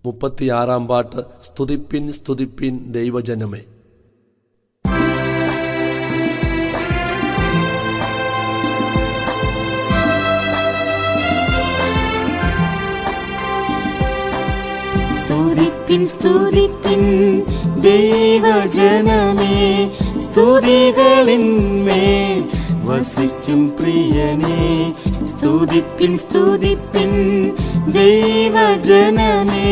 36 പാട്ട്. സ്തുതിപ്പിൻ സ്തുതിപ്പിൻ ദൈവജനമേ. സ്തുതിപ്പിൻ സ്തുതിപ്പിൻ ദൈവജനമേ, സ്തുതികളിന്മേൽ വസിക്കും പ്രിയനേ. സ്തുതിപ്പിൻ സ്തുതിപ്പിൻ ദൈവജനമേ,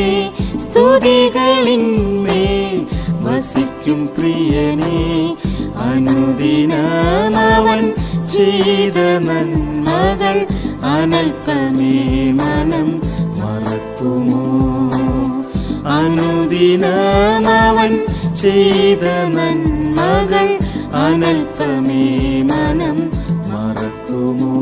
സ്തുതികളിന്മേൽ വസിക്കും പ്രിയനേ. അനുദിനമവൻ ചെയ്ത നന്മകൾ അനൽപമേ മനം മറക്കുമോ? അനുദിനമവൻ ചെയ്ത നന്മകൾ അനൽപമേ മനം മറക്കുമോ?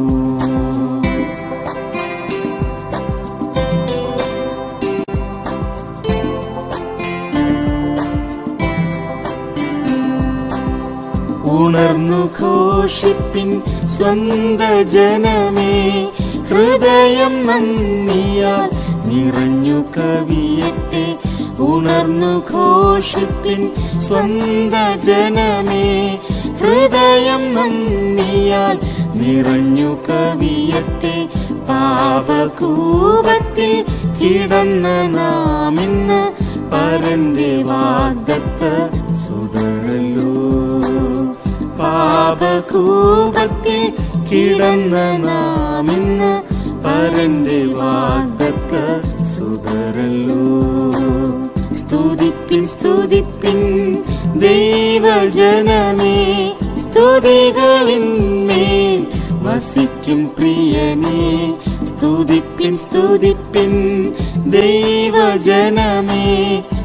ഉണർന്നു ഘോഷിപ്പിൻ സ്വന്ത ജനമേ, ഹൃദയം നന്ദിയാൽ നിറഞ്ഞു കവിയട്ടെ. ഉണർന്നു ഘോഷിപ്പിൻ സ്വന്ത ജനമേ, ഹൃദയം നന്ദിയാൽ നിറഞ്ഞു കവിയട്ടെ. പാപകൂപത്തിൽ കിടന്ന നാം ഇന്ന് പരന്റെ വാഗ്ദത്ത സുതരല്ലോ. പാപകൂപത്തിൽ കിടന്ന നാം ഇന്ന് പരന്റെ വാഗ്ദത്ത സുതരല്ലോ. സ്തുതിപ്പിൻ സ്തുതിപ്പിൻ ദൈവജനമേ, സ്തുതികളിന്മേൽ വസിക്കും പ്രിയനേ. സ്തുതിപ്പിൻ സ്തുതിപ്പിൻ ദൈവജനമേ,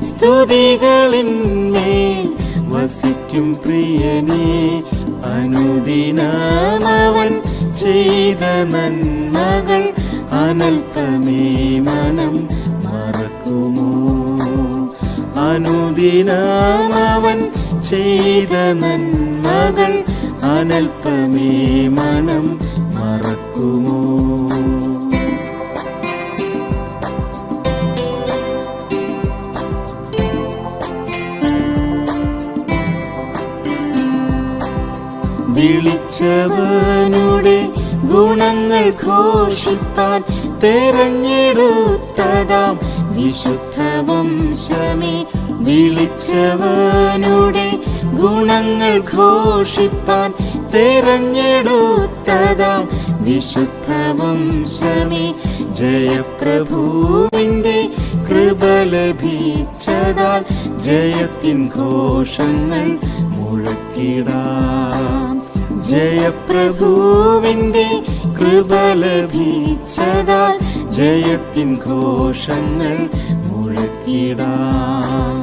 സ്തുതികളിന്മേൽ വസിക്കും പ്രിയനേ. അനുദിനമവൻ ചെയ്ത നന്മകൾ അനൽപമേ മനം മറക്കുമോ? അനുദിനമവൻ ചെയ്ത നന്മകൾ അനൽപമേ മനം മറക്കുമോ? വിളിച്ചവനുടെ ഗുണങ്ങൾ ഘോഷിപ്പാൻ തെരഞ്ഞെടുത്തതാം വിശുദ്ധ വംശമേ. വിളിച്ചവനുടെ ഗുണങ്ങൾ ഘോഷിപ്പാൻ തെരഞ്ഞെടുത്തതാം വിശുദ്ധ വംശമേ. ജയപ്രഭുവിന്റെ കൃപ ലഭിച്ചതാൽ ജയത്തിൻ ഘോഷങ്ങൾ മുഴക്കിടാം. ജയപ്രഭുവിന്റെ കൃപ ലഭിച്ചതാൽ ജയത്തിൻ ഘോഷങ്ങൾ മുഴക്കിടാം.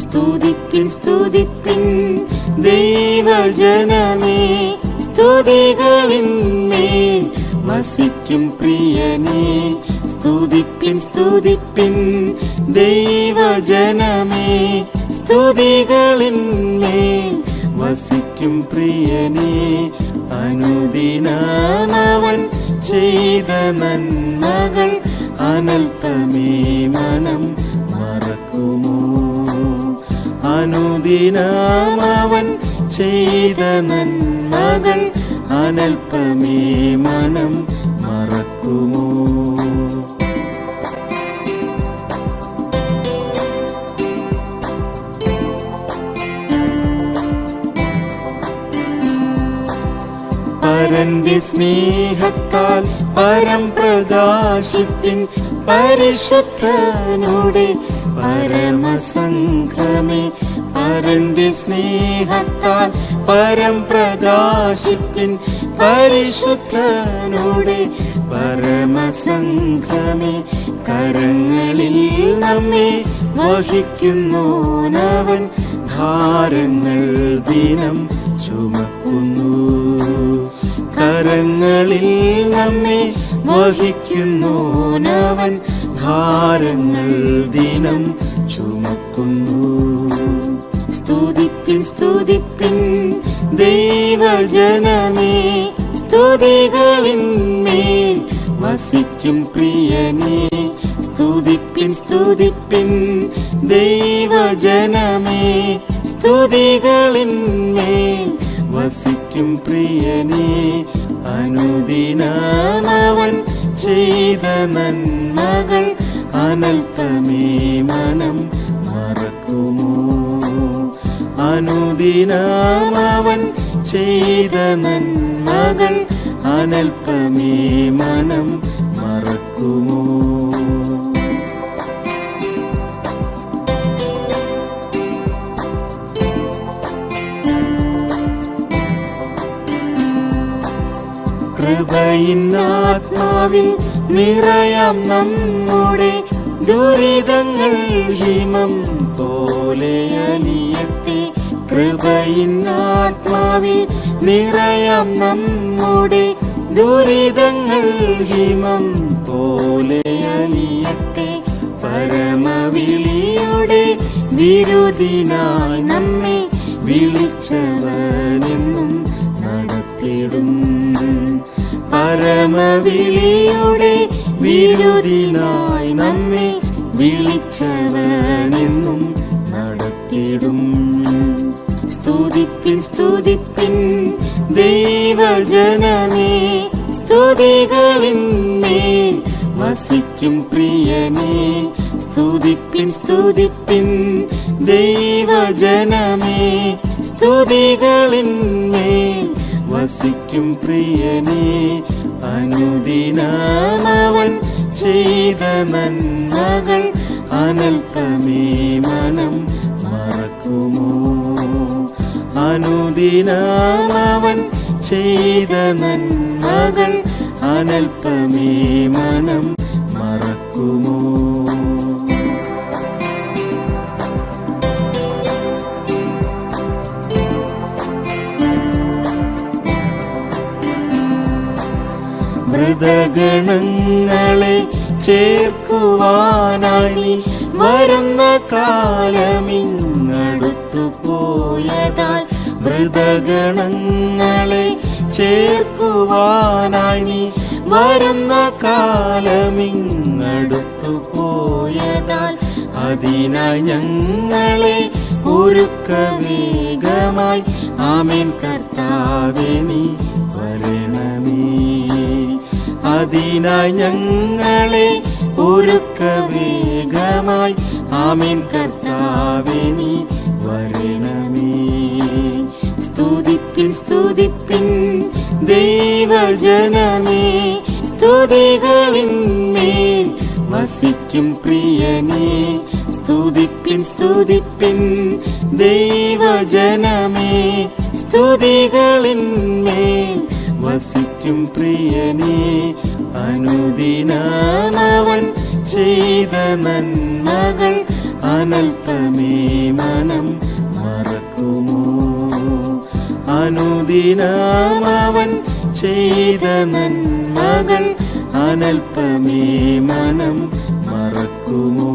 സ്തുതിപ്പിൻ സ്തുതിപ്പിൻ ദൈവജനമേ, സ്തുതികളിന്മേൽ വസിക്കും പ്രിയനേ. സ്തുതിപ്പിൻ സ്തുതിപ്പിൻ ദൈവജനമേ, സ്തുതികളിന്മേൽ വസിക്കും പ്രിയനേ. അനുദിനമവൻ ചെയ്ത നന്മകൾ അനൽപമേ മനം മറക്കുമോ? അനുദിനമവൻ ചെയ്ത നന്മകൾ അനൽപമേ മനം മറക്കുമോ? പരന്റെ സ്നേഹത്താൽ പരം പ്രകാശിപ്പിൻ പരിശുദ്ധനുടെ പരമസംഘമേ. പരന്റെ സ്നേഹത്താൽ പരം പ്രകാശിപ്പിൻ പരിശുദ്ധനുടെ പരമസംഘമേ. കരങ്ങളിൽ നമ്മെ വഹിക്കുന്നോനവൻ ഭാരങ്ങൾ ദിനം ചുമക്കുന്നു. കരങ്ങളിൽ നമ്മെ വഹിക്കുന്നോനവൻ ഭാരങ്ങൾ ദിനം ചുമക്കുന്നു. സ്തുതിപ്പിൻ സ്തുതിപ്പിൻ ദൈവജനമേ, സ്തുതികളിന്മേൽ വസിക്കും പ്രിയനേ. സ്തുതിപ്പിൻ സ്തുതിപ്പിൻ ദൈവജനമേ, സ്തുതികളിന്മേൽ വസിക്കും പ്രിയനേ. അനുദിനമവൻ ചെയ്ത നന്മകൾ അനൽപമേ മനം മറക്കുമോ? അനുദിനമവൻ ചെയ്ത നന്മകൾ അനൽപമേ മനം മറക്കുമോ? കൃപയിൻ ആത്മാവിൽ നിറയാം നമ്മുടെ ദുരിതങ്ങൾ ഹിമം പോലെ അലിയട്ടെ. കൃപയിൻ ആത്മാവിൽ നിറയാം നമ്മുടെ ദുരിതങ്ങൾ ഹിമം പോലെ അലിയട്ടെ. പരമവിളിയുടെ വിരുദിനായി നമ്മെ വിളിച്ചവനെന്നും നടത്തിടും. പരമവിളിയുടെ വിരുദിനായി നമ്മെ വിളിച്ചവനെന്നും നടത്തിടും. സ്തുതിപ്പിൻ സ്തുതിപ്പിൻ ദൈവജനമേ, സ്തുതികളിന്മേൽ വസിക്കും പ്രിയനേ. സ്തുതിപ്പിൻ സ്തുതിപ്പിൻ ദൈവജനമേ, സ്തുതികളിന്മേൽ വസിക്കും പ്രിയനേ. അനുദിനമവൻ ചെയ്ത നന്മകൾ അനൽപമേ മനം മറക്കുമോ? അനുദിനമവൻ ചെയ്ത നന്മകൾ അനൽപമേ മനം മറക്കുമോ? മൃതഗണങ്ങളെ ചേർക്കുവാനായി വരുന്ന കാലമിങ്ങടുത്തു പോയതാൽ. മൃതഗണങ്ങളെ ചേർക്കുവാനായി വരുന്ന കാലമിങ്ങടുത്തു പോയതാൽ. അതിനായി ഞങ്ങളെ ഒരുക്ക വേഗമായി. ആമേൻ കർത്താവേ നീ വരണമേ. അതിനായി ഞങ്ങളെ ഒരുക്ക വേഗമായി. ആമേൻ കർത്താവേ നീ വരണമേ. സ്തുതിപ്പിൻ സ്തുതിപ്പിൻ ദൈവജനമേ, സ്തുതികളിന്മേൽ വസിക്കും പ്രിയനേ. സ്തുതിപ്പിൻ സ്തുതിപ്പിൻ ദൈവജനമേ, സ്തുതികളിന്മേൽ വസിക്കും പ്രിയനേ. അനുദിനമവൻ ചെയ്ത നന്മകൾ അനൽപമേ മനം മറക്കുമോ? അനുദിനമവൻ ചെയ്ത നന്മകൾ അനൽപമേ മനം മറക്കുമോ?